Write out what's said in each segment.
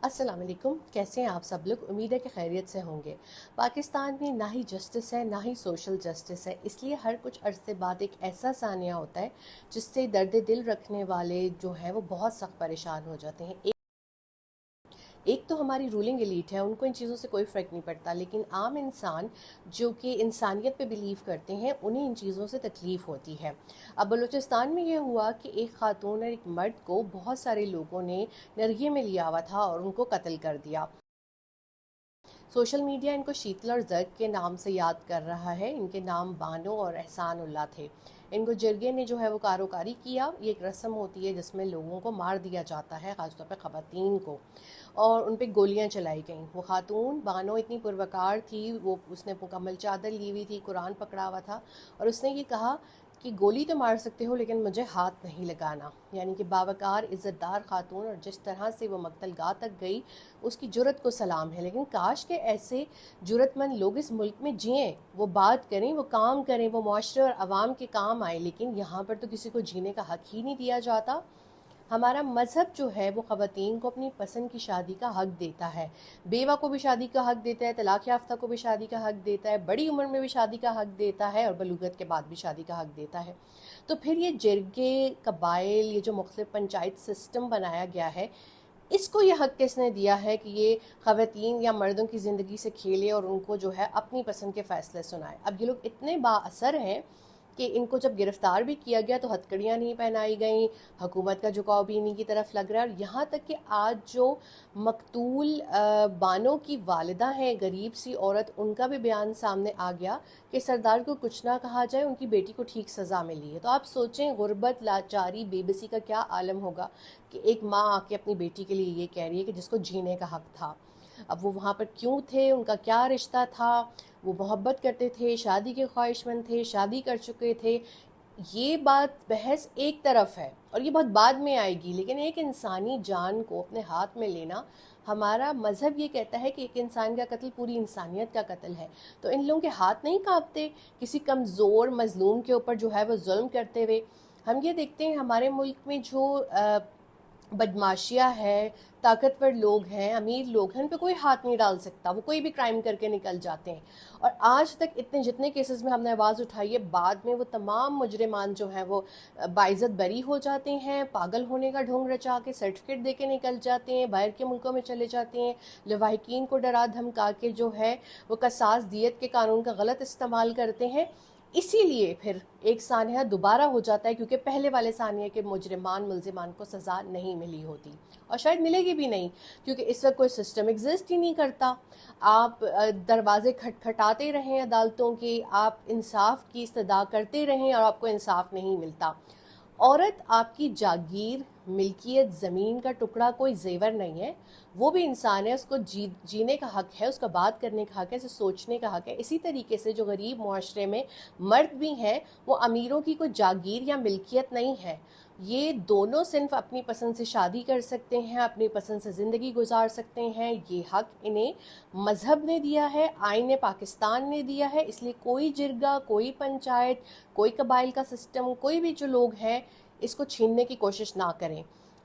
अस्सलाम वालेकुम। कैसे हैं आप सब लोग? उम्मीद है कि खैरियत से होंगे। पाकिस्तान में ना ही जस्टिस है ना ही सोशल जस्टिस है, इसलिए हर कुछ अरसे बाद एक ऐसा सानिया होता है जिससे दर्द दिल रखने वाले जो हैं वो बहुत सख्त परेशान हो जाते हैं। एक तो हमारी रूलिंग एलीट है, उनको इन चीज़ों से कोई फ़र्क नहीं पड़ता, लेकिन आम इंसान जो कि इंसानियत पे बिलीव करते हैं उन्हें इन चीज़ों से तकलीफ़ होती है। अब बलूचिस्तान में ये हुआ कि एक खातून और एक मर्द को बहुत सारे लोगों ने नरगिए में लिया हुआ था और उनको कत्ल कर दिया। सोशल मीडिया इनको शीतल और जर्ग के नाम से याद कर रहा है। इनके नाम बानो और एहसान उल्लाह थे। इनको जिरगे ने जो है वो कारोकारी किया। ये एक रस्म होती है जिसमें लोगों को मार दिया जाता है, ख़ासतौर पर ख़वातीन को, और उन पर गोलियां चलाई गईं। वो खातून बानो इतनी पुरवकार थी, वो उसने मुकम्मल चादर ली हुई थी, कुरान पकड़ा हुआ था, और उसने ये कहा कि गोली तो मार सकते हो लेकिन मुझे हाथ नहीं लगाना। यानी कि बावकार इज़्ज़तदार खातून, और जिस तरह से वो मक्तलगाह तक गई उसकी जुर्रत को सलाम है। लेकिन काश के ऐसे जुर्रतमंद लोग इस मुल्क में जिएं, वो बात करें, वो काम करें, वो मुआशरे और आवाम के काम आए। लेकिन यहाँ पर तो किसी को जीने का हक ही नहीं दिया जाता। हमारा मज़हब जो है वो ख़वातीन को अपनी पसंद की शादी का हक देता है। बेवा को भी शादी का हक देता है, तलाक़ याफ्ता को भी शादी का हक देता है, बड़ी उम्र में भी शादी का हक देता है, और बलूगत के बाद भी शादी का हक देता है। तो फिर ये जिरगे कबाइल, ये जो मुख्तलिफ पंचायत सिस्टम बनाया गया है, इसको ये हक किसने दिया है कि ये ख़वातीन या मर्दों की ज़िंदगी से खेले और उनको जो है अपनी पसंद के फ़ैसले सुनाए? अब ये लोग इतने बाअसर हैं कि इनको जब गिरफ़्तार भी किया गया तो हथकड़ियाँ नहीं पहनाई गईं, हुकूमत का झुकाव भी इन्हीं की तरफ लग रहा है। और यहाँ तक कि आज जो मकतूल बानो की वालिदा हैं, गरीब सी औरत, उनका भी बयान सामने आ गया कि सरदार को कुछ ना कहा जाए, उनकी बेटी को ठीक सज़ा मिली है। तो आप सोचें गुर्बत, लाचारी, बेबसी का क्या आलम होगा कि एक माँ आके अपनी बेटी के लिए ये कह रही है कि जिसको जीने का हक था। अब वो वहाँ पर क्यों थे, उनका क्या रिश्ता था, वो मोहब्बत करते थे, शादी के ख्वाहिशमंद थे, शादी कर चुके थे, ये बात बहस एक तरफ है और ये बहुत बाद में आएगी। लेकिन एक इंसानी जान को अपने हाथ में लेना, हमारा मज़हब ये कहता है कि एक इंसान का कत्ल पूरी इंसानियत का कत्ल है। तो इन लोगों के हाथ नहीं कांपते किसी कमज़ोर मज़लूम के ऊपर जो है वो जुल्म करते हुए? हम ये देखते हैं हमारे मुल्क में जो बदमाशिया है, ताकतवर लोग हैं, अमीर लोग हैं, उन पे कोई हाथ नहीं डाल सकता, वो कोई भी क्राइम करके निकल जाते हैं। और आज तक इतने जितने केसेस में हमने आवाज़ उठाई है, बाद में वो तमाम मुजरिमान जो हैं वो बाइज़्ज़त बरी हो जाते हैं, पागल होने का ढोंग रचा के सर्टिफिकेट दे के निकल जाते हैं, बाहर के मुल्कों में चले जाते हैं, लवाहिकीन को डरा धमका के जो है वो कसास दियत के कानून का गलत इस्तेमाल करते हैं। इसीलिए फिर एक सानिया दोबारा हो जाता है, क्योंकि पहले वाले सानिया के मुजरिमान मुल्जिमान को सज़ा नहीं मिली होती, और शायद मिलेगी भी नहीं, क्योंकि इस वक्त कोई सिस्टम एग्जिस्ट ही नहीं करता। आप दरवाजे खटखटाते रहें अदालतों के, आप इंसाफ की इस्तदा करते रहें और आपको इंसाफ नहीं मिलता। औरत आपकी जागीर, मिल्कियत, ज़मीन का टुकड़ा कोई जेवर नहीं है, वो भी इंसान है, उसको जीने का हक है, उसका बात करने का हक है, उसे सोचने का हक है। इसी तरीके से जो गरीब मुआशरे में मर्द भी हैं, वो अमीरों की कोई जागीर या मिल्कियत नहीं है। ये दोनों सिर्फ अपनी पसंद से शादी कर सकते हैं, अपनी पसंद से ज़िंदगी गुजार सकते हैं। ये हक इन्हें मज़हब ने दिया है, आईन पाकिस्तान ने दिया है। इसलिए कोई जिरगा, कोई पंचायत, कोई कबाइल का सिस्टम, कोई भी जो लोग हैं, इसको छीनने की कोशिश ना करें।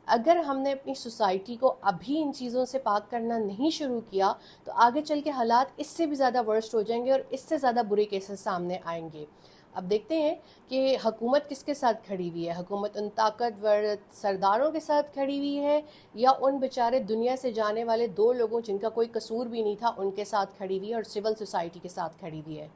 अगर हमने अपनी सोसाइटी को अभी इन चीज़ों से पाक करना नहीं शुरू किया तो आगे चल के हालात इससे भी ज़्यादा वर्स्ट हो जाएंगे और इससे ज़्यादा बुरे केसेस सामने आएंगे। अब देखते हैं कि हुकूमत किसके साथ खड़ी हुई है। हुकूमत उन ताकतवर सरदारों के साथ खड़ी हुई है, या उन बेचारे दुनिया से जाने वाले दो लोगों जिनका कोई कसूर भी नहीं था उनके साथ खड़ी हुई है, और सिविल सोसाइटी के साथ खड़ी हुई है।